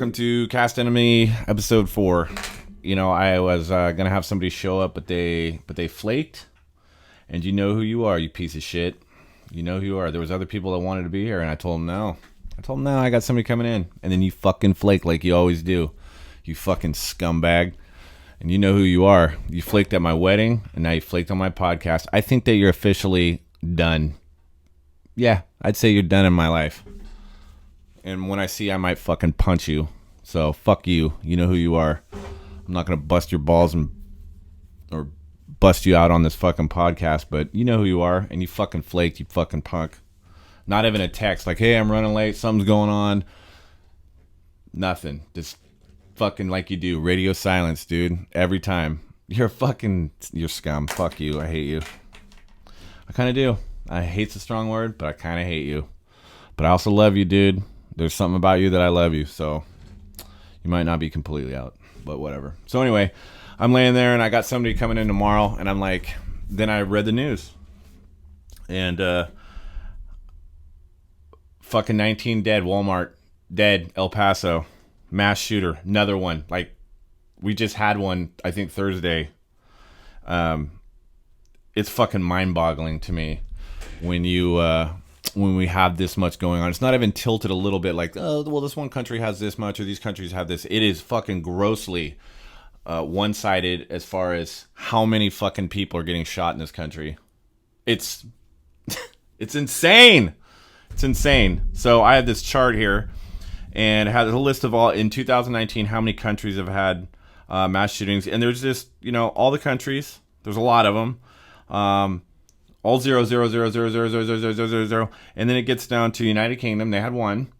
welcome to Cast Enemy episode 4. You know, I was gonna have somebody show up, but they flaked. And you know who you are, you piece of shit. You know who you are. There was other people that wanted to be here, and I told them no. I got somebody coming in, and then you fucking flake like you always do. You fucking scumbag. And you know who you are. You flaked at my wedding, and now you flaked on my podcast. I think that you're officially done. Yeah, I'd say you're done in my life. And when I see, I might fucking punch you. So fuck you. You know who you are. I'm not gonna bust your balls or bust you out on this fucking podcast, but you know who you are, and you fucking flaked, you fucking punk. Not even a text like, hey, I'm running late, something's going on. Nothing. Just fucking like you do. Radio silence, dude. Every time. You're scum. Fuck you. I hate you. I kind of do. I hate's a strong word, but I kind of hate you. But I also love you, dude. There's something about you that I love you, so you might not be completely out, but whatever. So anyway, I'm laying there, and I got somebody coming in tomorrow, and I'm like, then I read the news, and fucking 19 dead, Walmart, dead, El Paso, mass shooter, another one. Like, we just had one, I think, Thursday. It's fucking mind-boggling to me when we have this much going on. It's not even tilted a little bit like, oh, well, this one country has this much or these countries have this. It is fucking grossly one-sided as far as how many fucking people are getting shot in this country. It's insane. It's insane. So I have this chart here, and it has a list of all, in 2019, how many countries have had mass shootings. And there's just, all the countries. There's a lot of them. All 0, and then it gets down to United Kingdom. They had one.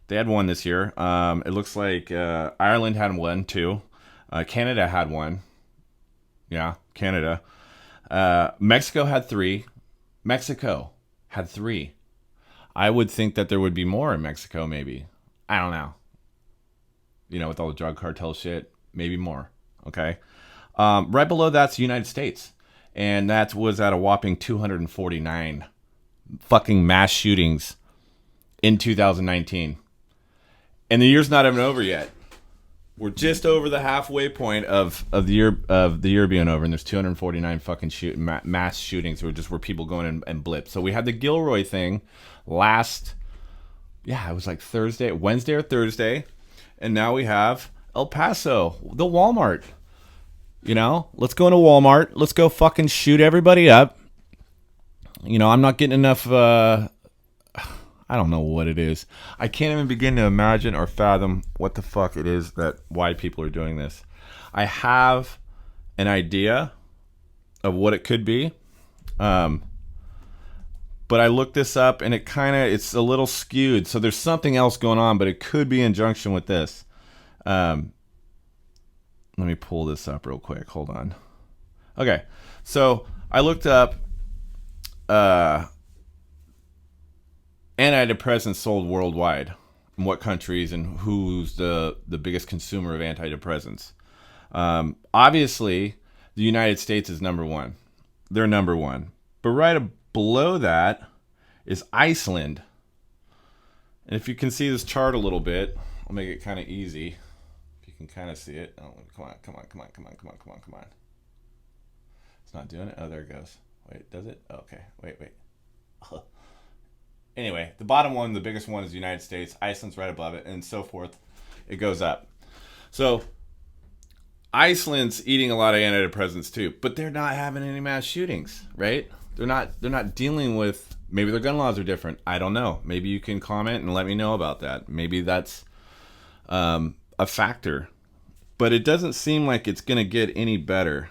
This year. It looks like Ireland had one too. Canada had one. Yeah, Canada. Mexico had 3. I would think that there would be more in Mexico, maybe. I don't know. With all the drug cartel shit, maybe more. Okay. Right below that's the United States. And that was at a whopping 249 fucking mass shootings in 2019. And the year's not even over yet. We're just over the halfway point of the year being over, and there's 249 fucking mass shootings where people going in and blip. So we had the Gilroy thing it was like Wednesday or Thursday, and now we have El Paso, the Walmart. Let's go into Walmart. Let's go fucking shoot everybody up. I'm not getting enough, I don't know what it is. I can't even begin to imagine or fathom what the fuck it is why people are doing this. I have an idea of what it could be. But I looked this up, and it's a little skewed. So there's something else going on, but it could be in junction with this. Let me pull this up real quick. Hold on. Okay. So I looked up antidepressants sold worldwide, in what countries, and who's the biggest consumer of antidepressants. Obviously, the United States is number one. They're number one. But right below that is Iceland. And if you can see this chart a little bit, I'll make it kind of easy. Can kind of see it. Oh, come on. It's not doing it. Oh, there it goes. Wait, does it? Okay. Wait. Anyway, the bottom one, the biggest one, is the United States. Iceland's right above it, and so forth. It goes up. So Iceland's eating a lot of antidepressants too, but they're not having any mass shootings, right? They're not dealing with. Maybe their gun laws are different. I don't know. Maybe you can comment and let me know about that. Maybe that's a factor. But it doesn't seem like it's going to get any better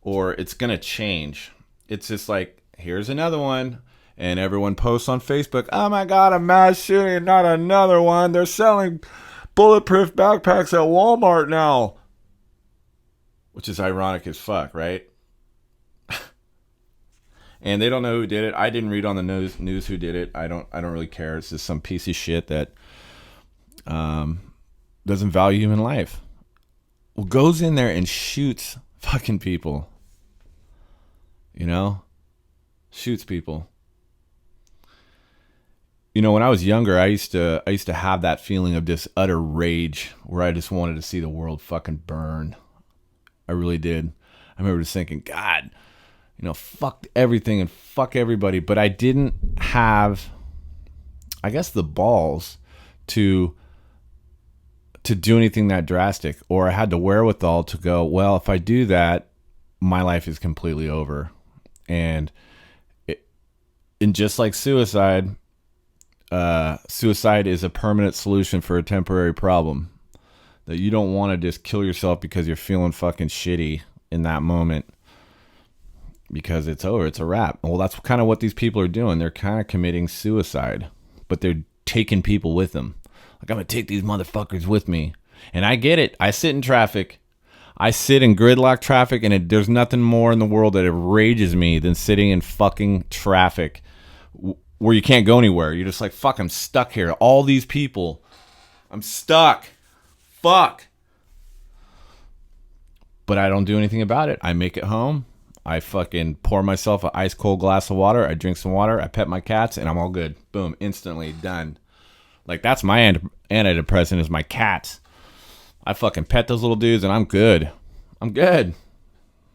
or it's going to change. It's just like, here's another one. And everyone posts on Facebook, oh my God, a mass shooting, not another one. They're selling bulletproof backpacks at Walmart now. Which is ironic as fuck, right? And they don't know who did it. I didn't read on the news who did it. I don't really care. It's just some piece of shit that doesn't value human life. Well, goes in there and shoots fucking people. Shoots people. when I was younger, I used to have that feeling of just utter rage where I just wanted to see the world fucking burn. I really did. I remember just thinking, God, fuck everything and fuck everybody. But I didn't have, I guess, the balls to do anything that drastic, or I had the wherewithal to go, well, if I do that, my life is completely over. And just like suicide, suicide is a permanent solution for a temporary problem. That you don't want to just kill yourself because you're feeling fucking shitty in that moment, because it's over, it's a wrap. Well, that's kind of what these people are doing. They're kind of committing suicide, but they're taking people with them. Like, I'm gonna take these motherfuckers with me. And I get it. I sit in traffic. I sit in gridlock traffic, and there's nothing more in the world that enrages me than sitting in fucking traffic where you can't go anywhere. You're just like, fuck, I'm stuck here. All these people. I'm stuck. Fuck. But I don't do anything about it. I make it home. I fucking pour myself an ice cold glass of water. I drink some water. I pet my cats, and I'm all good. Boom. Instantly done. Like, that's my antidepressant, is my cats. I fucking pet those little dudes, and I'm good. I'm good.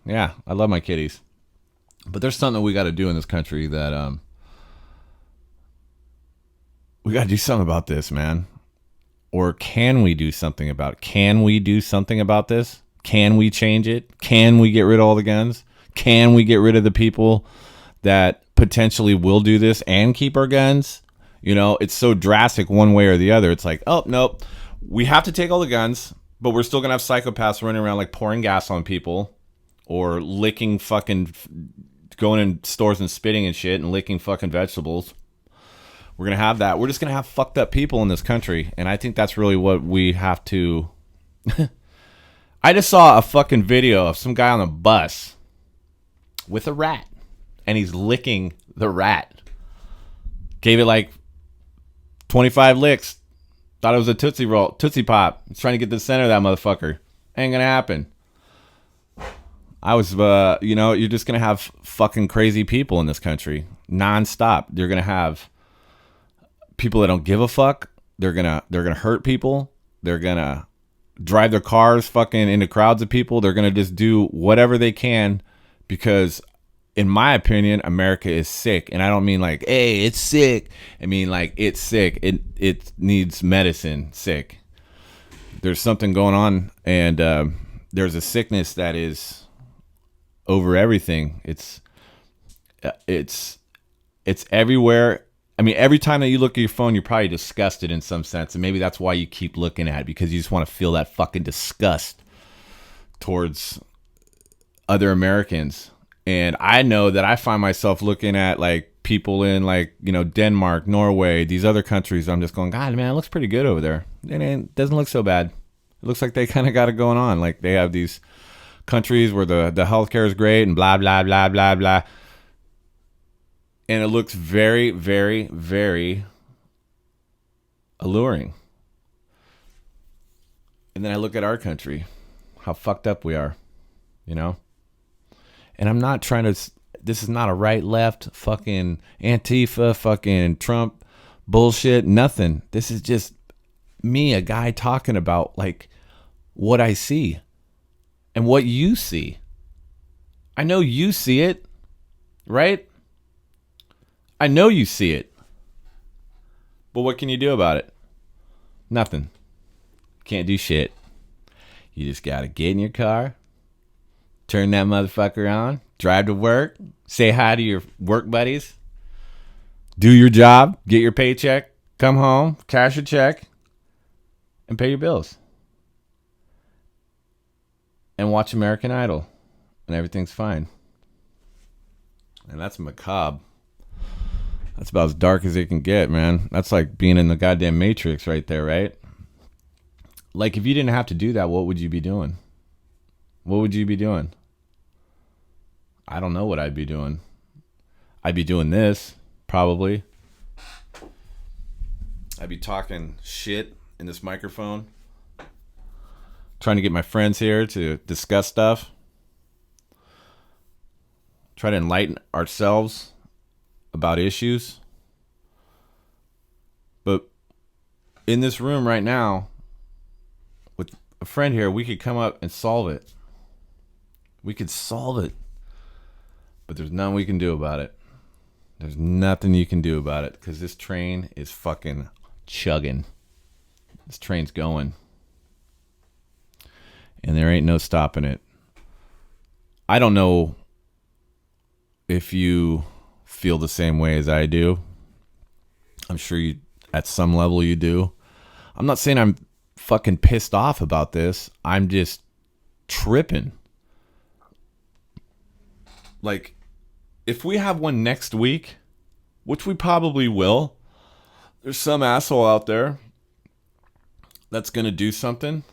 Yeah, I love my kitties. But there's something we got to do in this country that we got to do something about this, man. Or can we do something about it? Can we do something about this? Can we change it? Can we get rid of all the guns? Can we get rid of the people that potentially will do this and keep our guns? It's so drastic one way or the other. It's like, oh, nope, we have to take all the guns, but we're still going to have psychopaths running around like pouring gas on people or licking fucking, going in stores and spitting and shit and licking fucking vegetables. We're going to have that. We're just going to have fucked up people in this country. And I think that's really what we have to. I just saw a fucking video of some guy on a bus with a rat, and he's licking the rat. Gave it like 25 licks. Thought it was a Tootsie Pop. He's trying to get to the center of that motherfucker. Ain't gonna happen. I was, you're just gonna have fucking crazy people in this country, nonstop. You're gonna have people that don't give a fuck. They're gonna hurt people. They're gonna drive their cars fucking into crowds of people. They're gonna just do whatever they can, because in my opinion, America is sick. And I don't mean like, hey, it's sick. I mean like, it's sick. It needs medicine sick. There's something going on, and there's a sickness that is over everything. It's everywhere. I mean, every time that you look at your phone, you're probably disgusted in some sense. And maybe that's why you keep looking at it, because you just want to feel that fucking disgust towards other Americans. And I know that I find myself looking at like people in like, Denmark, Norway, these other countries. I'm just going, God, man, it looks pretty good over there. It doesn't look so bad. It looks like they kind of got it going on. Like they have these countries where the healthcare is great and blah, blah, blah, blah, blah. And it looks very, very, very alluring. And then I look at our country, how fucked up we are, And I'm not trying to, this is not a right, left, fucking Antifa, fucking Trump bullshit, nothing. This is just me, a guy talking about like what I see and what you see. I know you see it, right? I know you see it. But what can you do about it? Nothing. Can't do shit. You just gotta get in your car, turn that motherfucker on, drive to work, say hi to your work buddies, do your job, get your paycheck, come home, cash your check, and pay your bills. And watch American Idol. And everything's fine. And that's macabre. That's about as dark as it can get, man. That's like being in the goddamn Matrix right there, right? Like, if you didn't have to do that, what would you be doing? What would you be doing? I don't know what I'd be doing. I'd be doing this, probably. I'd be talking shit in this microphone. Trying to get my friends here to discuss stuff. Try to enlighten ourselves about issues. in this room right now with a friend here, we could come up and solve it. We could solve it. But there's nothing we can do about it. There's nothing you can do about it because this train is fucking chugging. This train's going. And there ain't no stopping it. I don't know if you feel the same way as I do. I'm sure you, at some level, you do. I'm not saying I'm fucking pissed off about this. I'm just tripping. Like, if we have one next week, which we probably will, there's some asshole out there that's going to do something.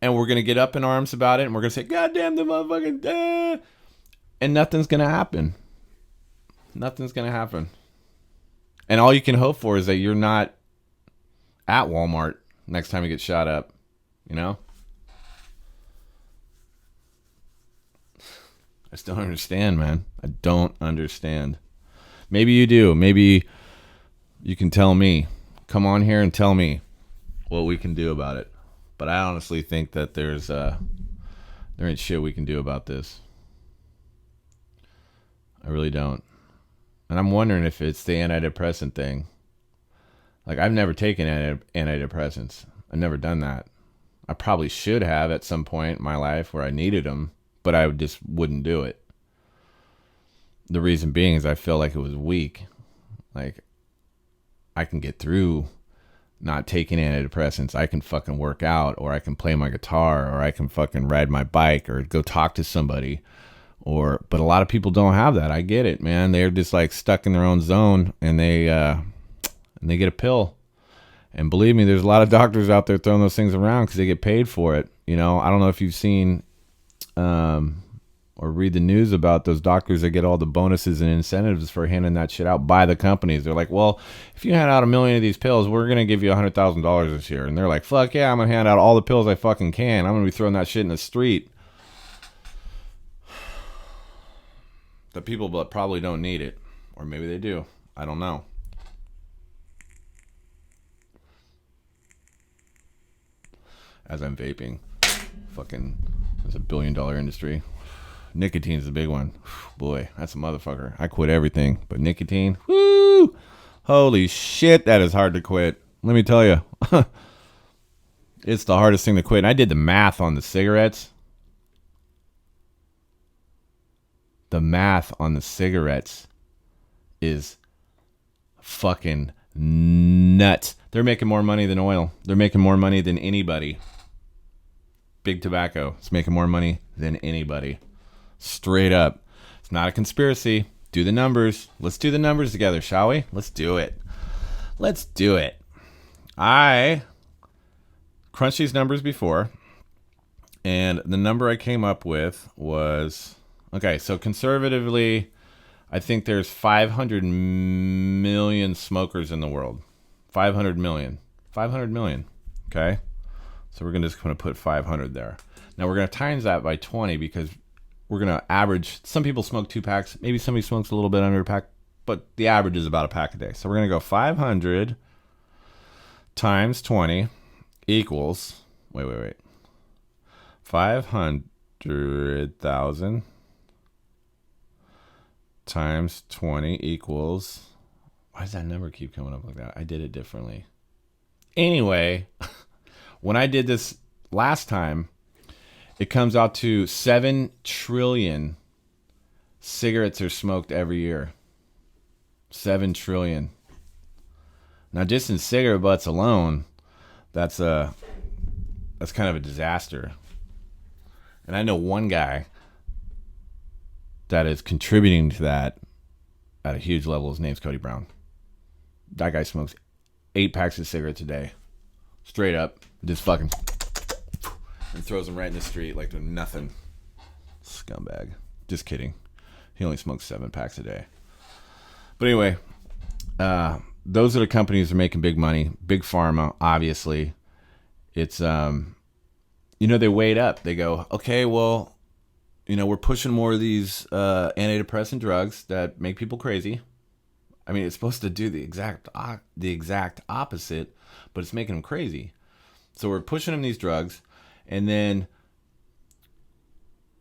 And we're going to get up in arms about it. And we're going to say, God damn the motherfucking... And nothing's going to happen. Nothing's going to happen. And all you can hope for is that you're not at Walmart next time you get shot up. You know? I still don't understand, man. I don't understand. Maybe you do. Maybe you can tell me. Come on here and tell me what we can do about it. But I honestly think that there ain't shit we can do about this. I really don't. And I'm wondering if it's the antidepressant thing. Like, I've never taken antidepressants. I've never done that. I probably should have at some point in my life where I needed them, but I just wouldn't do it. The reason being is I feel like it was weak. Like, I can get through not taking antidepressants. I can fucking work out, or I can play my guitar, or I can fucking ride my bike, or go talk to somebody. But a lot of people don't have that. I get it, man. They're just like stuck in their own zone, and they get a pill. And believe me, there's a lot of doctors out there throwing those things around because they get paid for it. You know, I don't know if you've seen or read the news about those doctors that get all the bonuses and incentives for handing that shit out by the companies. They're like, well, if you hand out 1 million of these pills, we're going to give you $100,000 this year. And they're like, fuck yeah, I'm going to hand out all the pills I fucking can. I'm going to be throwing that shit in the street. The people that probably don't need it. Or maybe they do. I don't know. As I'm vaping. Fucking, it's $1 billion industry. Nicotine's the big one. Boy, that's a motherfucker. I quit everything. But nicotine, woo! Holy shit, that is hard to quit. Let me tell you. It's the hardest thing to quit. And I did the math on the cigarettes. The math on the cigarettes is fucking nuts. They're making more money than oil. They're making more money than anybody. Big tobacco. It's making more money than anybody. Straight up. It's not a conspiracy. Do the numbers. Let's do the numbers together, shall we? Let's do it. Let's do it. I crunched these numbers before, and the number I came up with was... Okay, so conservatively, I think there's 500 million smokers in the world. 500 million. 500 million. Okay? So we're just going to put 500 there. Now we're going to times that by 20 because we're going to average. Some people smoke 2 packs. Maybe somebody smokes a little bit under a pack, but the average is about a pack a day. So we're going to go 500 times 20 equals, wait. 500,000 times 20 equals, why does that number keep coming up like that? I did it differently. Anyway, when I did this last time, it comes out to 7 trillion cigarettes are smoked every year. 7 trillion. Now, just in cigarette butts alone, that's kind of a disaster. And I know one guy that is contributing to that at a huge level. His name's Cody Brown. That guy smokes 8 packs of cigarettes a day. Straight up. Just fucking... and throws them right in the street like they're nothing. Scumbag. Just kidding. He only smokes 7 packs a day. But anyway, those are the companies that are making big money. Big pharma, obviously. It's, they weigh it up. They go, okay, well, we're pushing more of these antidepressant drugs that make people crazy. I mean, it's supposed to do the exact opposite, but it's making them crazy. So we're pushing them these drugs, and then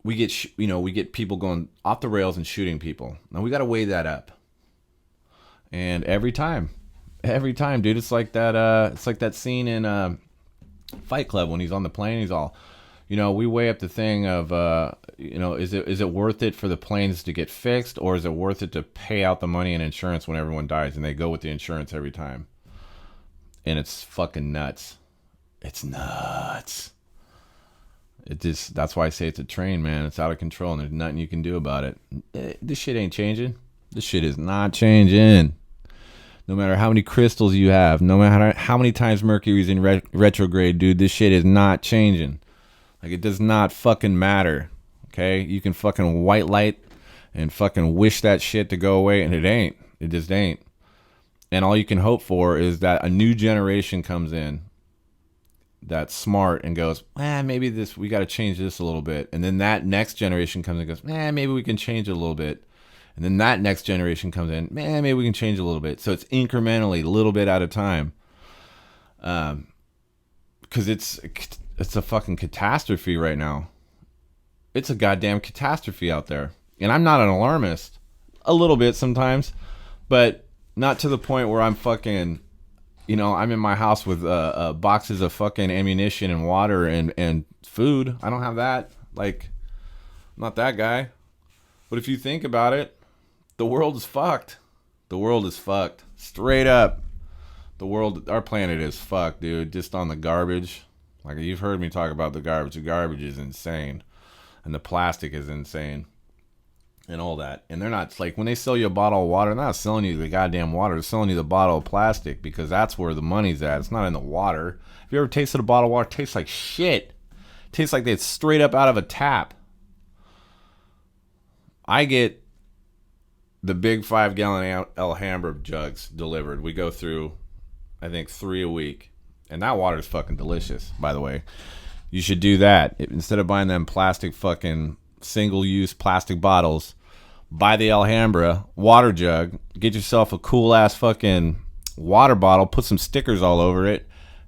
we get we get people going off the rails and shooting people. Now we got to weigh that up. And every time, dude, it's like that scene in Fight Club when he's on the plane. He's all, we weigh up the thing of, is it worth it for the planes to get fixed, or is it worth it to pay out the money in insurance when everyone dies? And they go with the insurance every time. And it's fucking nuts. It's nuts. That's why I say it's a train, man. It's out of control, and there's nothing you can do about it. This shit ain't changing. This shit is not changing. No matter how many crystals you have, no matter how many times Mercury's in retrograde, dude, this shit is not changing. Like, it does not fucking matter. Okay? You can fucking white light and fucking wish that shit to go away, and it ain't. It just ain't. And all you can hope for is that a new generation comes in that's smart and goes, maybe we got to change this a little bit. And then that next generation comes and goes, maybe we can change it a little bit. And then that next generation comes in, maybe we can change a little bit. So it's incrementally, a little bit at a time. Because it's a fucking catastrophe right now. It's a goddamn catastrophe out there. And I'm not an alarmist. A little bit sometimes. But not to the point where I'm fucking, I'm in my house with boxes of fucking ammunition and water and food. I don't have that. Like, I'm not that guy. But if you think about it, the world is fucked. The world is fucked. Straight up. Our planet is fucked, dude. Just on the garbage. Like, you've heard me talk about the garbage. The garbage is insane. And the plastic is insane. And all that. And they're not, like, when they sell you a bottle of water, they're not selling you the goddamn water. They're selling you the bottle of plastic, because that's where the money's at. It's not in the water. Have you ever tasted a bottle of water? It tastes like shit. It tastes like it's straight up out of a tap. I get the big 5-gallon Alhambra jugs delivered. We go through, I think, 3 a week. And that water is fucking delicious, by the way. You should do that. Instead of buying them plastic fucking single-use plastic bottles, buy the Alhambra water jug. Get yourself a cool-ass fucking water bottle. Put some stickers all over it.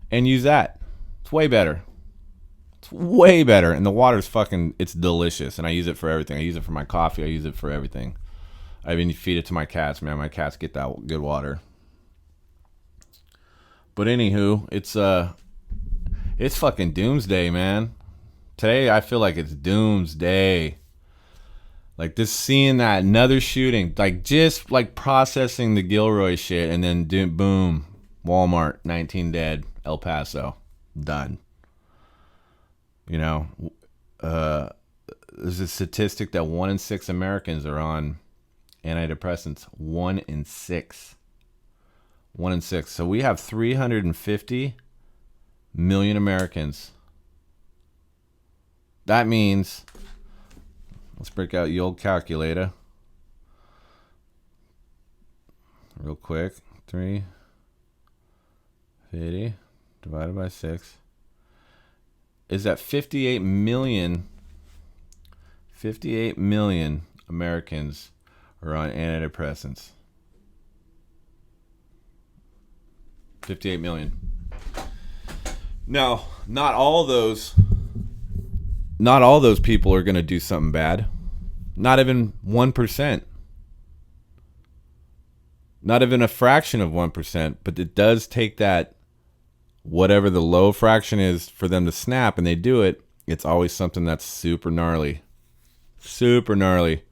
And use that. It's way better. It's way better. And the water's fucking, it's delicious. And I use it for everything. I use it for my coffee. I use it for everything. I even feed it to my cats, man. My cats get that good water. But anywho, it's fucking doomsday, man. Today I feel like it's doomsday. Like, just seeing that another shooting, like, just like processing the Gilroy shit, and then boom, Walmart, 19 dead, El Paso, done. There's a statistic that 1 in 6 Americans are on antidepressants. 1 in 6. 1 in 6. So we have 350 million Americans. That means, let's break out the old calculator real quick. 350 divided by 6 is that 58 million Americans are on antidepressants. 58 million. Now, not all those people are going to do something bad. Not even 1%. Not even a fraction of 1%. But it does take that, whatever the low fraction is, for them to snap, and they do it. It's always something that's super gnarly. Super gnarly.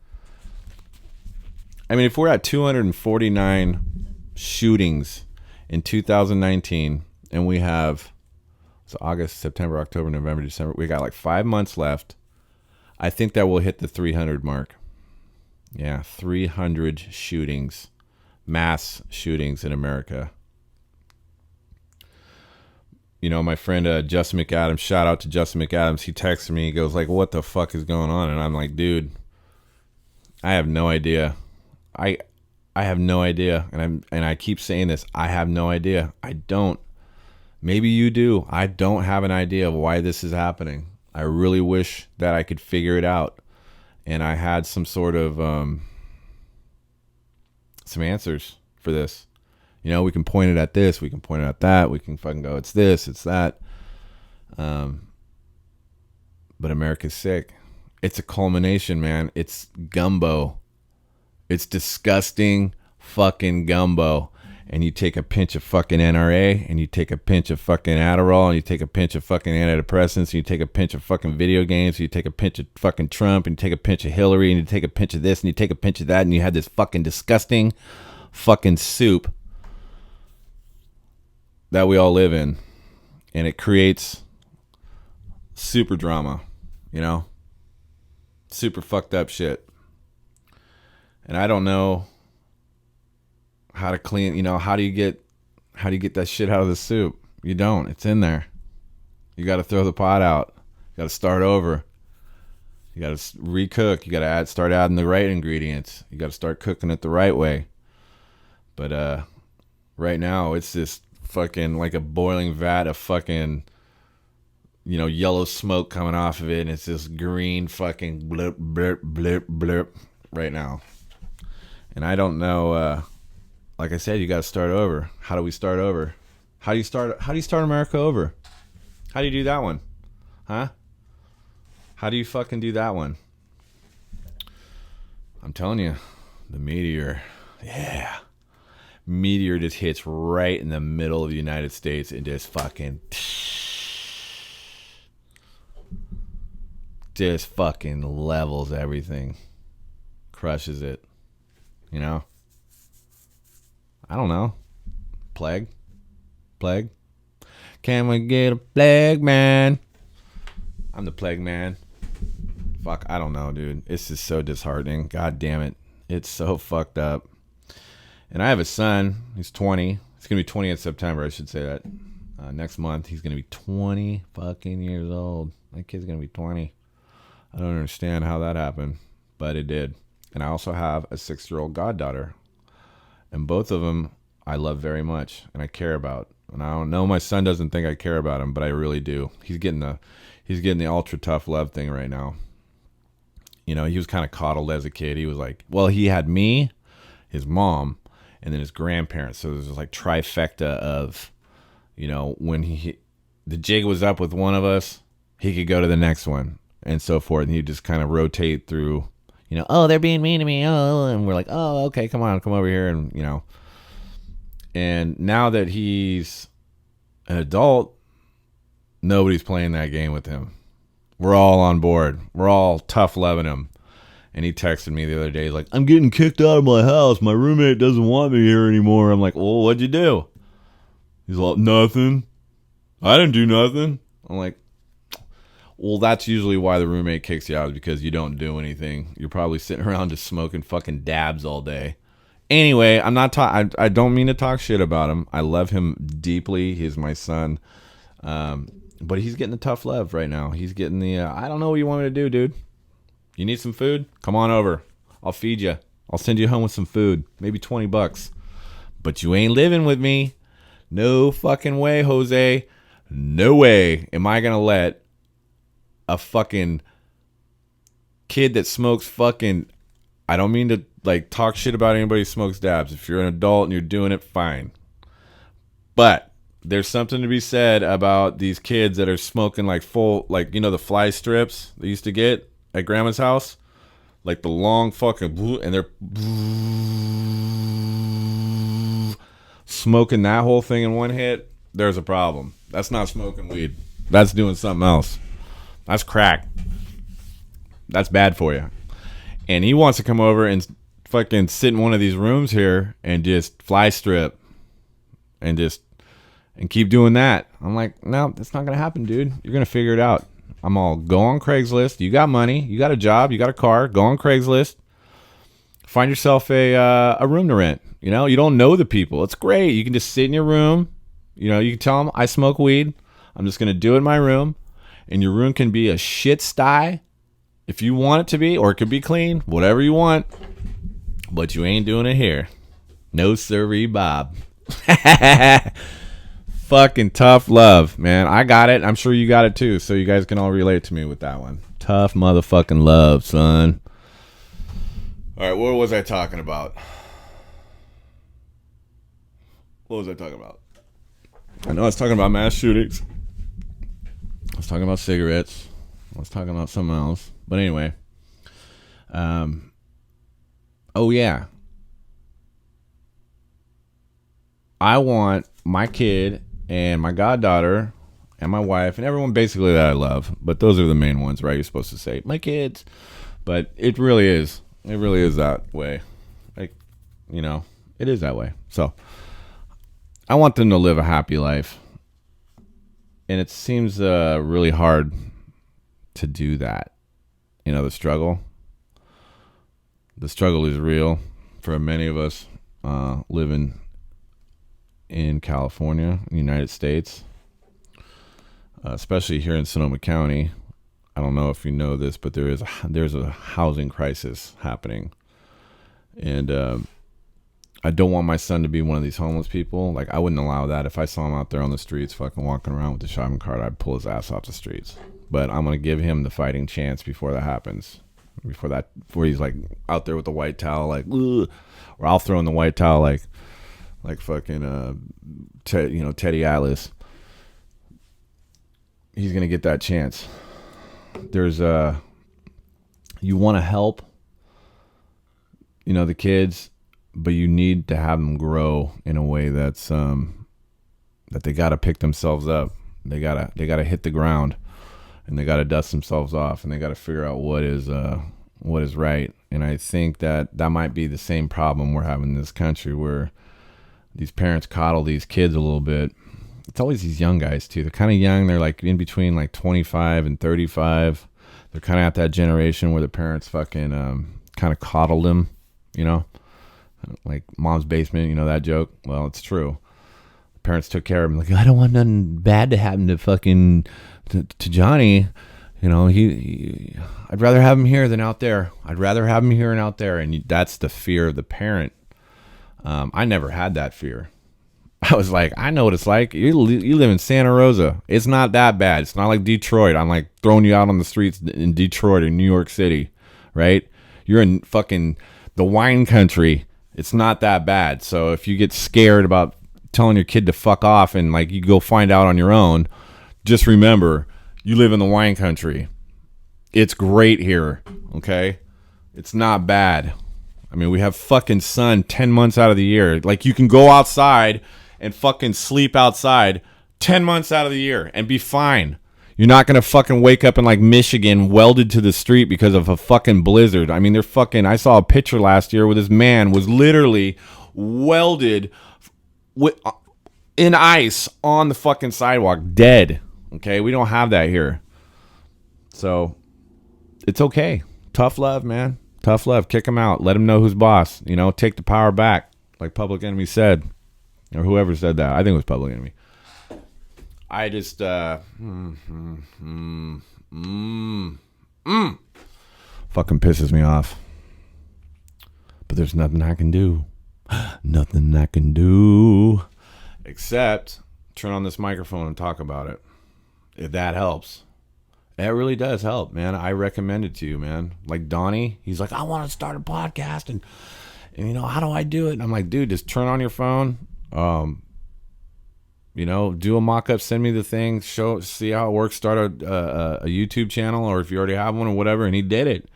I mean, if we're at 249 shootings in 2019, and we have, so August, September, October, November, December, we got like 5 months left. I think that we'll hit the 300 mark. Yeah, 300 shootings, mass shootings in America. My friend Justin McAdams, shout out to Justin McAdams, he texted me, he goes like, what the fuck is going on? And I'm like, dude, I have no idea. I have no idea. And I keep saying this, I have no idea. I don't. Maybe you do. I don't have an idea of why this is happening. I really wish that I could figure it out, and I had some sort of some answers for this. You know, we can point it at this, we can point it at that, we can fucking go, it's this, it's that. But America's sick. It's a culmination, man. It's gumbo. It's disgusting fucking gumbo. And you take a pinch of fucking NRA, and you take a pinch of fucking Adderall, and you take a pinch of fucking antidepressants, and you take a pinch of fucking video games, and you take a pinch of fucking Trump, and you take a pinch of Hillary, and you take a pinch of this, and you take a pinch of that, and you have this fucking disgusting fucking soup that we all live in. And it creates super drama, you know? Super fucked up shit. And I don't know how to clean, you know, how do you get that shit out of the soup? You don't. It's in there. You got to throw the pot out. You got to start over. You got to recook. You got to start adding the right ingredients. You got to start cooking it the right way. But right now it's just fucking like a boiling vat of fucking, you know, yellow smoke coming off of it, and it's this green fucking blip blip blip blip right now. And I don't know, like I said, you got to start over. How do we start over? How do you start America over? How do you do that one? Huh? How do you fucking do that one? I'm telling you, the meteor. Yeah. Meteor just hits right in the middle of the United States and just fucking levels everything. Crushes it. You know? I don't know. Plague? Can we get a plague man? I'm the plague man. Fuck, I don't know, dude. It's just so disheartening. God damn it. It's so fucked up. And I have a son. He's 20. He's going to be 20 in September. I should say that. Next month, he's going to be 20 fucking years old. My kid's going to be 20. I don't understand how that happened, but it did. And I also have a 6-year-old goddaughter. And both of them I love very much and I care about. And I don't know, my son doesn't think I care about him, but I really do. He's getting the ultra tough love thing right now. You know, he was kind of coddled as a kid. He was like, well, he had me, his mom, and then his grandparents. So there's this like trifecta of, you know, when the jig was up with one of us, he could go to the next one and so forth. And he'd just kind of rotate through, you know, oh, they're being mean to me. Oh, and we're like, oh, okay, come over here. And, you know, and now that he's an adult, nobody's playing that game with him. We're all on board. We're all tough loving him. And he texted me the other day, he's like, I'm getting kicked out of my house. My roommate doesn't want me here anymore. I'm like, well, what'd you do? He's like, nothing. I didn't do nothing. I'm like, well, that's usually why the roommate kicks you out, is because you don't do anything. You're probably sitting around just smoking fucking dabs all day. Anyway, I'm not I don't mean to talk shit about him. I love him deeply. He's my son. But he's getting the tough love right now. He's getting the, I don't know what you want me to do, dude. You need some food? Come on over. I'll feed you. I'll send you home with some food. Maybe $20. But you ain't living with me. No fucking way, Jose. No way am I going to let a fucking kid that smokes fucking, I don't mean to like talk shit about anybody who smokes dabs. If you're an adult and you're doing it, fine. But there's something to be said about these kids that are smoking like full, like, you know, the fly strips they used to get at grandma's house, like the long fucking, and they're smoking that whole thing in one hit. There's a problem. That's not smoking weed. That's doing something else. That's crack. That's bad for you. And he wants to come over and fucking sit in one of these rooms here and just fly strip and keep doing that. I'm like, no, that's not going to happen, dude. You're going to figure it out. I'm all, go on Craigslist. You got money. You got a job. You got a car. Go on Craigslist. Find yourself a room to rent. You know, you don't know the people. It's great. You can just sit in your room. You know, you can tell them, I smoke weed. I'm just going to do it in my room. And your room can be a shit sty if you want it to be, or it could be clean, whatever you want. But you ain't doing it here. No sirree, Bob. Fucking tough love, man. I got it. I'm sure you got it too. So you guys can all relate to me with that one. Tough motherfucking love, son. All right, what was I talking about? What was I talking about? I know I was talking about mass shootings. I was talking about cigarettes. I was talking about something else. But anyway. Oh, yeah. I want my kid and my goddaughter and my wife and everyone basically that I love. But those are the main ones, right? You're supposed to say, my kids. But it really is. It really is that way. Like, you know, it is that way. So I want them to live a happy life. And it seems really hard to do that. You know, the struggle. The struggle is real for many of us living in California, in the United States, especially here in Sonoma County. I don't know if you know this, but there's a housing crisis happening. And I don't want my son to be one of these homeless people. Like, I wouldn't allow that. If I saw him out there on the streets fucking walking around with the shopping cart, I'd pull his ass off the streets. But I'm going to give him the fighting chance before that happens. Before he's like out there with the white towel, like, ugh. Or I'll throw in the white towel like fucking Teddy Atlas. He's going to get that chance. There's you want to help, you know, the kids, but you need to have them grow in a way that's that they got to pick themselves up. They got to hit the ground, and they got to dust themselves off, and they got to figure out what is right. And I think that might be the same problem we're having in this country, where these parents coddle these kids a little bit. It's always these young guys too. They're kind of young. They're like in between like 25 and 35. They're kind of at that generation where the parents fucking kind of coddled them, you know, like Mom's Basement, you know that joke? Well, it's true. The parents took care of him. Like, I don't want nothing bad to happen to fucking to Johnny. You know, I'd rather have him here than out there. I'd rather have him here and out there. And that's the fear of the parent. I never had that fear. I was like, I know what it's like. You live in Santa Rosa. It's not that bad. It's not like Detroit. I'm like throwing you out on the streets in Detroit or New York City, right? You're in fucking the wine country. It's not that bad. So if you get scared about telling your kid to fuck off and like you go find out on your own, just remember, you live in the wine country. It's great here, okay? It's not bad. I mean, we have fucking sun 10 months out of the year. Like, you can go outside and fucking sleep outside 10 months out of the year and be fine. You're not going to fucking wake up in, like, Michigan welded to the street because of a fucking blizzard. I mean, I saw a picture last year where this man was literally welded in ice on the fucking sidewalk, dead. Okay, we don't have that here. So, it's okay. Tough love, man. Tough love. Kick him out. Let him know who's boss. You know, take the power back, like Public Enemy said. Or whoever said that. I think it was Public Enemy. I just, fucking pisses me off. But there's nothing I can do. Nothing I can do. Except turn on this microphone and talk about it. If that helps. It really does help, man. I recommend it to you, man. Like Donnie, he's like, I want to start a podcast, and you know, how do I do it? And I'm like, dude, just turn on your phone. You know, do a mock-up, send me the thing, see how it works, start a YouTube channel, or if you already have one or whatever. And he did it.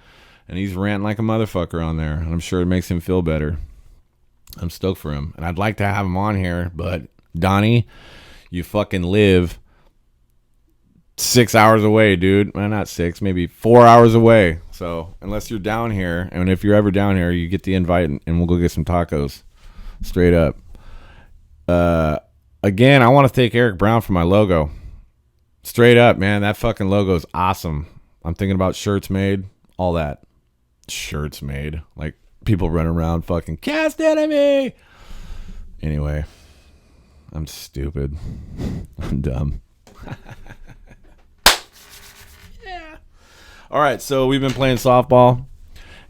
And he's ranting like a motherfucker on there. And I'm sure it makes him feel better. I'm stoked for him. And I'd like to have him on here, but Donnie, you fucking live 6 hours away, dude. Well, not 6, maybe 4 hours away. So unless you're down here, and if you're ever down here, you get the invite, and we'll go get some tacos. Straight up. Again, I want to thank Eric Brown for my logo. Straight up, man. That fucking logo is awesome. I'm thinking about shirts made, all that. Shirts made. Like, people running around fucking, Cast Enemy! Anyway, I'm stupid. I'm dumb. Yeah. All right, so we've been playing softball,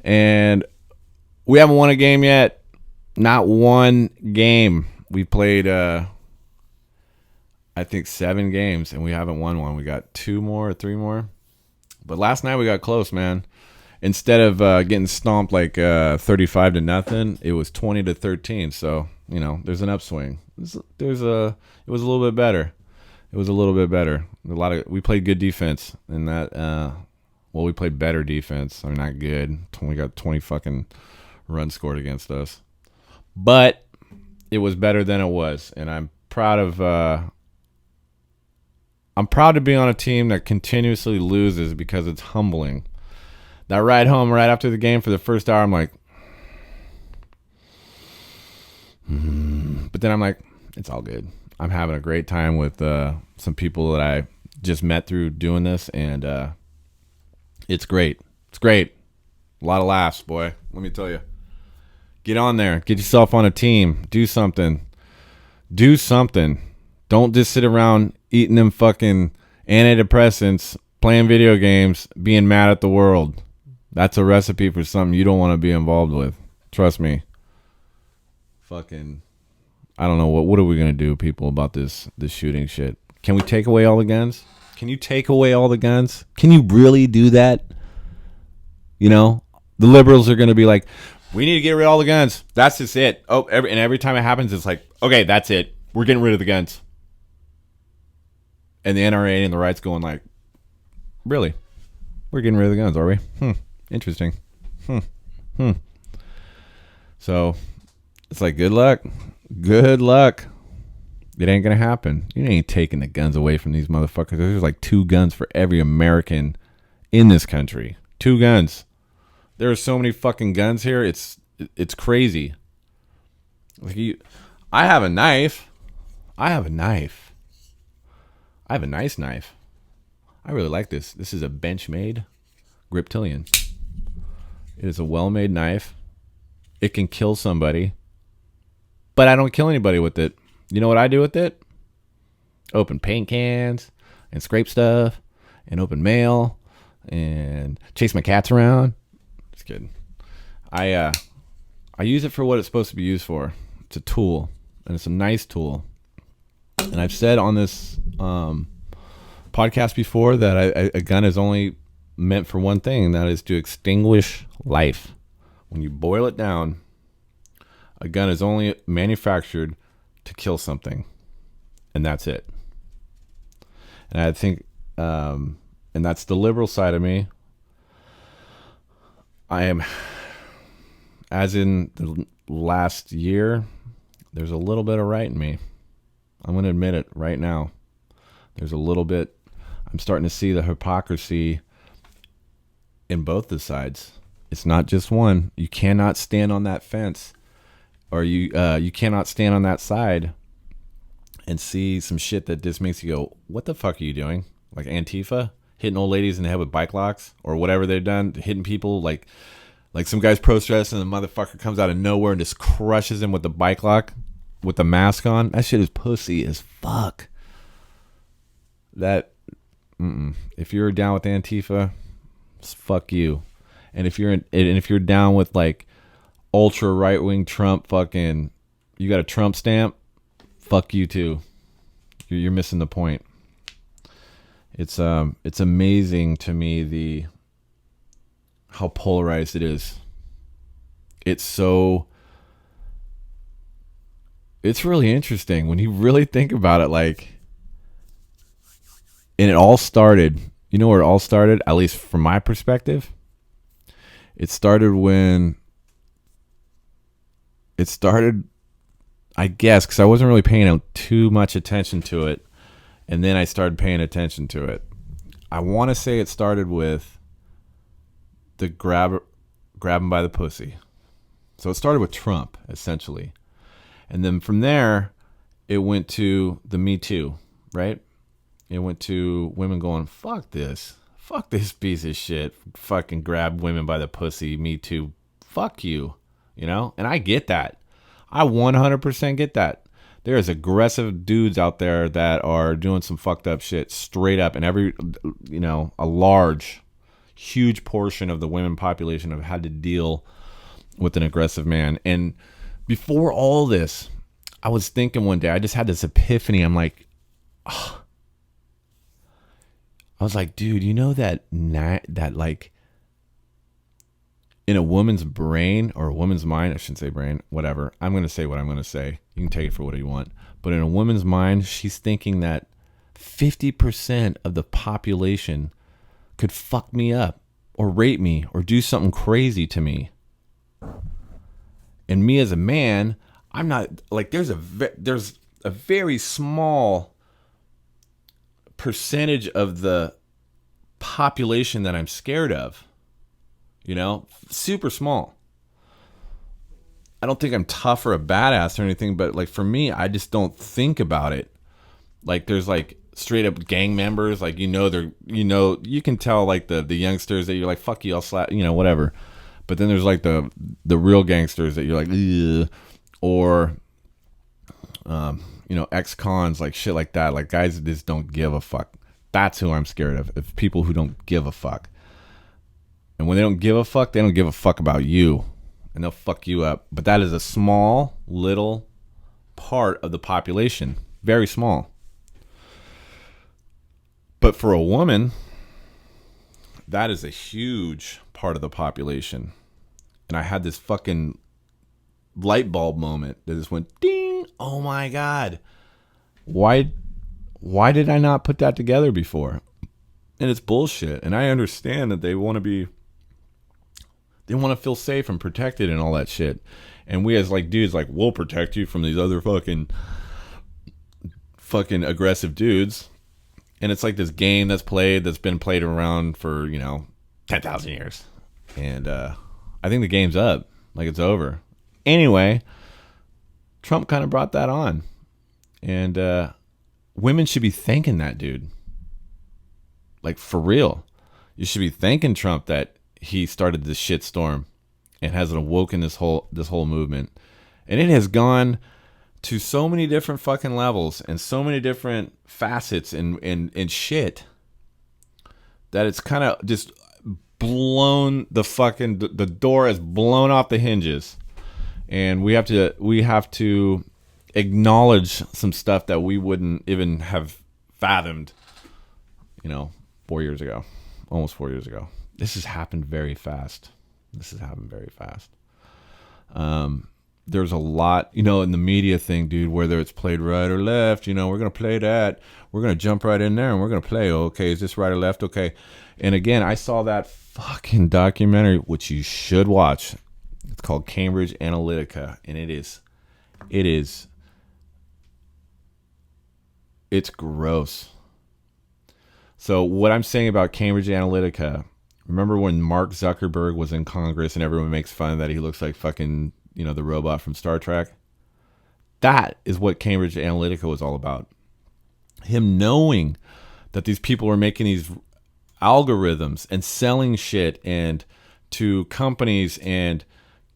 and we haven't won a game yet. Not one game. We played, I think 7 games, and we haven't won one. We got 2 more or 3 more. But last night we got close, man. instead of getting stomped like 35-0, it was 20-13. So there's an upswing. It was a little bit better. It was a little bit better. We played good defense in that. We played better defense. I mean, not good. We got 20 fucking runs scored against us, but it was better than it was, and I'm proud of. I'm proud to be on a team that continuously loses because it's humbling. That ride home right after the game for the first hour, I'm like, but then I'm like, it's all good. I'm having a great time with some people that I just met through doing this, and it's great. It's great. A lot of laughs, boy. Let me tell you. Get on there. Get yourself on a team. Do something. Do something. Don't just sit around eating them fucking antidepressants, playing video games, being mad at the world. That's a recipe for something you don't want to be involved with. Trust me. Fucking, I don't know. What are we going to do, people, about this shooting shit? Can we take away all the guns? Can you take away all the guns? Can you really do that? The liberals are going to be like, we need to get rid of all the guns. That's just it. Oh, every time it happens, it's like, okay, that's it. We're getting rid of the guns. And the NRA and the right's going like, really? We're getting rid of the guns, are we? Interesting. So it's like, good luck. Good luck. It ain't going to happen. You ain't taking the guns away from these motherfuckers. There's like 2 guns for every American in this country. 2 guns. There are so many fucking guns here. It's crazy. Like I have a knife. I have a nice knife. I really like this. This is a Benchmade Griptilian. It is a well-made knife. It can kill somebody, but I don't kill anybody with it. You know what I do with it? Open paint cans and scrape stuff and open mail and chase my cats around. Just kidding. I use it for what it's supposed to be used for. It's a tool, and it's a nice tool. And I've said on this podcast before that a gun is only meant for one thing, and that is to extinguish life. When you boil it down, a gun is only manufactured to kill something, and that's it. And I think, and that's the liberal side of me. I am, as in the last year, there's a little bit of right in me. I'm going to admit it right now. There's a little bit. I'm starting to see the hypocrisy in both the sides. It's not just one. You cannot stand on that fence, or you cannot stand on that side and see some shit that just makes you go, what the fuck are you doing? Like Antifa hitting old ladies in the head with bike locks, or whatever they've done, hitting people like some guy's protesting and the motherfucker comes out of nowhere and just crushes him with the bike lock with the mask on. That shit is pussy as fuck. If you're down with Antifa, fuck you. And if you're down with like ultra right wing Trump, fucking, you got a Trump stamp, fuck you too. You're missing the point. It's amazing to me how polarized it is. It's really interesting when you really think about it. Like, and it all started. You know where it all started? At least from my perspective, it started I guess, because I wasn't really paying too much attention to it, and then I started paying attention to it. I want to say it started with the grab him by the pussy. So it started with Trump, essentially. And then from there, it went to the Me Too, right? It went to women going, fuck this piece of shit. Fucking grab women by the pussy, Me Too. Fuck you, And I get that. I 100% get that. There's aggressive dudes out there that are doing some fucked up shit straight up. And a huge portion of the women population have had to deal with an aggressive man. And before all this, I was thinking one day, I just had this epiphany. I'm like, I was like, dude, you know that like in a woman's brain or a woman's mind, I shouldn't say brain, whatever. I'm going to say what I'm going to say. You can take it for what you want. But in a woman's mind, she's thinking that 50% of the population could fuck me up or rape me or do something crazy to me. And me as a man, I'm not like there's a very small percentage of the population that I'm scared of. You know, super small. I don't think I'm tough or a badass or anything, but like for me, I just don't think about it. Like there's like straight up gang members, like you can tell like the youngsters that you're like, fuck you, I'll slap, whatever. But then there's like the real gangsters that you're like, ugh. Or ex-cons, like shit like that, like guys that just don't give a fuck. That's who I'm scared of people who don't give a fuck. And when they don't give a fuck, they don't give a fuck about you. And they'll fuck you up. But that is a small, little part of the population. Very small. But for a woman, that is a huge part of the population. And I had this fucking light bulb moment that just went ding. Oh my God. Why did I not put that together before? And it's bullshit. And I understand that they want to feel safe and protected and all that shit. And we as like dudes, like, we'll protect you from these other fucking aggressive dudes. And it's like this game that's been played around for, 10,000 years. And I think the game's up. Like it's over. Anyway, Trump kind of brought that on. And women should be thanking that dude. Like for real. You should be thanking Trump that he started this shitstorm and hasn't awoken this whole movement. And it has gone to so many different fucking levels and so many different facets and shit that it's kind of just blown the door has blown off the hinges. And we have to acknowledge some stuff that we wouldn't even have fathomed, 4 years ago, almost 4 years ago. This has happened very fast. There's a lot, in the media thing, dude, whether it's played right or left, we're going to play that. We're going to jump right in there and we're going to play, okay, is this right or left? Okay. And again, I saw that fucking documentary, which you should watch. It's called Cambridge Analytica. And it's gross. So what I'm saying about Cambridge Analytica, remember when Mark Zuckerberg was in Congress and everyone makes fun that he looks like fucking, the robot from Star Trek? That is what Cambridge Analytica was all about. Him knowing that these people were making these algorithms and selling shit and to companies and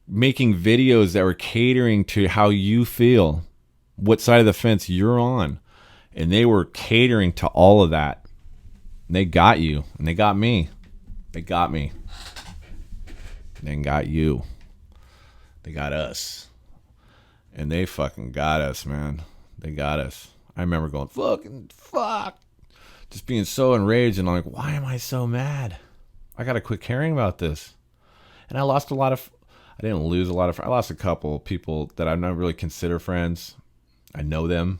making videos that were catering to how you feel, what side of the fence you're on. And they were catering to all of that. And they got you. And they got me. They got me. They got you. They got us. And they fucking got us, man. They got us. I remember going, fuck. Just being so enraged and like, why am I so mad? I got to quit caring about this. And I lost I didn't lose a lot of, I lost a couple of people that I don't really consider friends. I know them.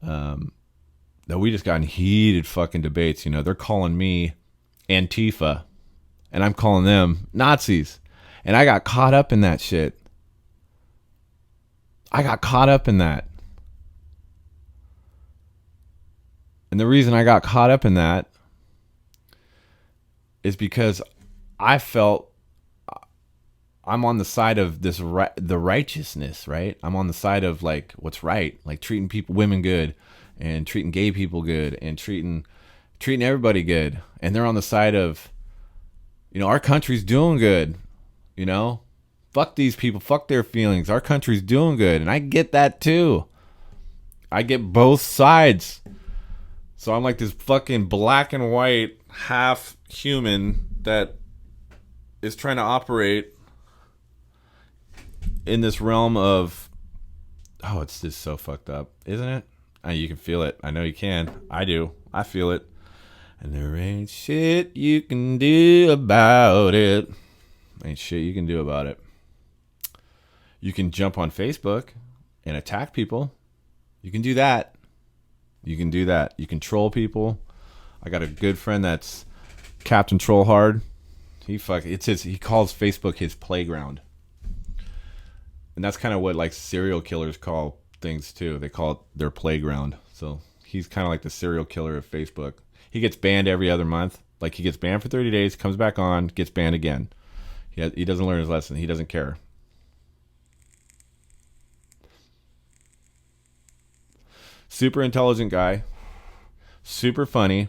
That we just got in heated fucking debates. They're calling me Antifa and I'm calling them Nazis. And I got caught up in that shit. I got caught up in that. And the reason I got caught up in that is because I felt I'm on the side of the righteousness, right? I'm on the side of like what's right, like treating women good and treating gay people good and treating everybody good. And they're on the side of, our country's doing good, fuck these people, fuck their feelings. Our country's doing good. And I get that too. I get both sides. So I'm like this fucking black and white half human that is trying to operate in this realm of, it's just so fucked up, isn't it? You can feel it. I know you can. I do. I feel it. And there ain't shit you can do about it. Ain't shit you can do about it. You can jump on Facebook and attack people. You can do that. You can do that. You can troll people. I got a good friend that's Captain Trollhard. He calls Facebook his playground. And that's kind of what like serial killers call things too. They call it their playground. So he's kind of like the serial killer of Facebook. He gets banned every other month. Like he gets banned for 30 days, comes back on, gets banned again. He doesn't learn his lesson. He doesn't care. Super intelligent guy. Super funny.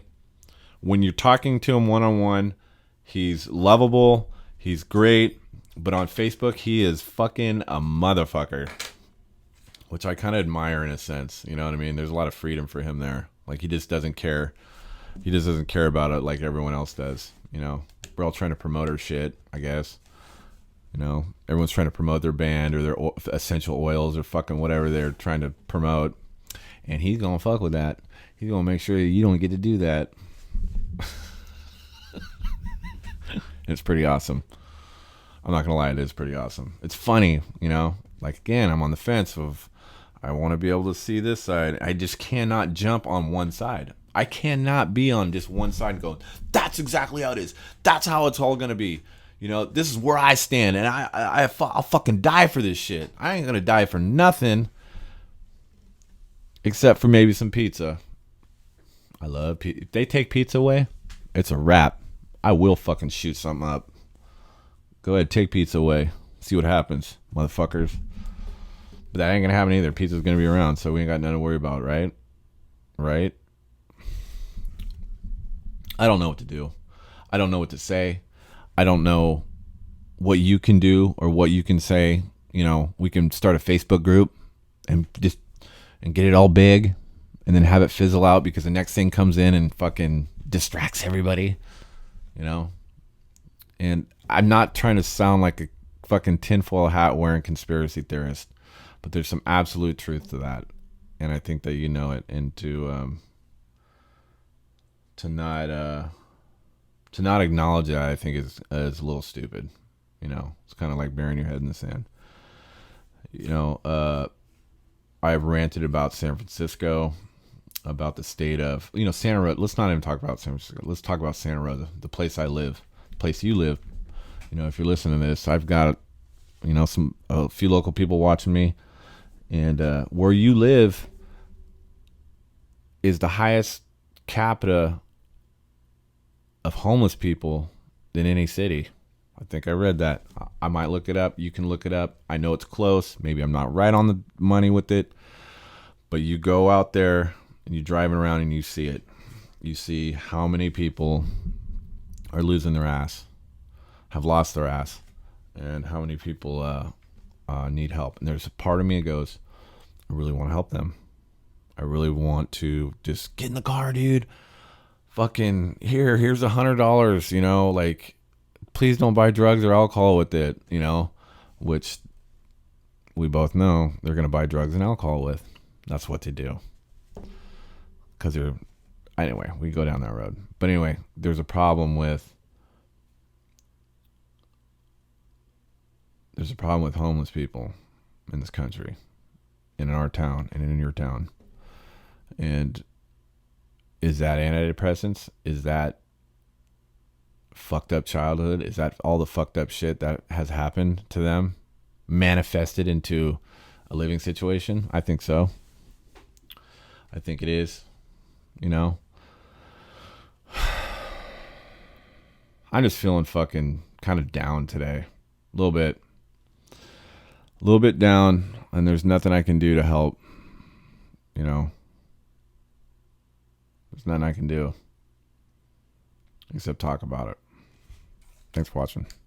When you're talking to him one-on-one, he's lovable. He's great. But on Facebook, he is fucking a motherfucker. Which I kind of admire in a sense. You know what I mean? There's a lot of freedom for him there. Like he just doesn't care. He just doesn't care about it like everyone else does. You know? We're all trying to promote our shit, I guess. You know? Everyone's trying to promote their band or their essential oils or fucking whatever they're trying to promote. And he's going to fuck with that. He's going to make sure you don't get to do that. It's pretty awesome. I'm not going to lie, it is pretty awesome. It's funny, you know? Like, again, I'm on the fence of, I want to be able to see this side. I just cannot jump on one side. I cannot be on just one side going, that's exactly how it is. That's how it's all going to be. You know, this is where I stand, and I'll fucking die for this shit. I ain't going to die for nothing. Except for maybe some pizza. I love pizza. If they take pizza away, it's a wrap. I will fucking shoot something up. Go ahead, take pizza away. See what happens, motherfuckers. But that ain't gonna happen either. Pizza's gonna be around, so we ain't got nothing to worry about, right? Right? I don't know what to do. I don't know what to say. I don't know what you can do or what you can say. You know, we can start a Facebook group and get it all big and then have it fizzle out because the next thing comes in and fucking distracts everybody, you know? And I'm not trying to sound like a fucking tinfoil hat wearing conspiracy theorist, but there's some absolute truth to that. And I think that you know it, and to not acknowledge that, I think is a little stupid. You know, it's kind of like burying your head in the sand. You know, I've ranted about San Francisco, about the state of, you know, Santa Rosa. Let's not even talk about San Francisco. Let's talk about Santa Rosa, the place I live, the place you live. You know, if you're listening to this, I've got, you know, a few local people watching me, and where you live is the highest capita of homeless people than any city. I think I read that. I might look it up. You can look it up. I know it's close. Maybe I'm not right on the money with it. But you go out there and you're driving around and you see it. You see how many people are losing their ass, have lost their ass, and how many people need help. And there's a part of me that goes, I really want to help them. I really want to just get in the car, dude. Fucking here's $100, you know, like, please don't buy drugs or alcohol with it, you know, which we both know they're going to buy drugs and alcohol with. That's what they do. Because anyway, we go down that road. But anyway, there's a problem with homeless people in this country, in our town, and in your town. And is that antidepressants? Is that fucked up childhood? Is that all the fucked up shit that has happened to them manifested into a living situation? I think so. I think it is. You know, I'm just feeling fucking kind of down today. A little bit down, and there's nothing I can do to help. You know, there's nothing I can do except talk about it. Thanks for watching.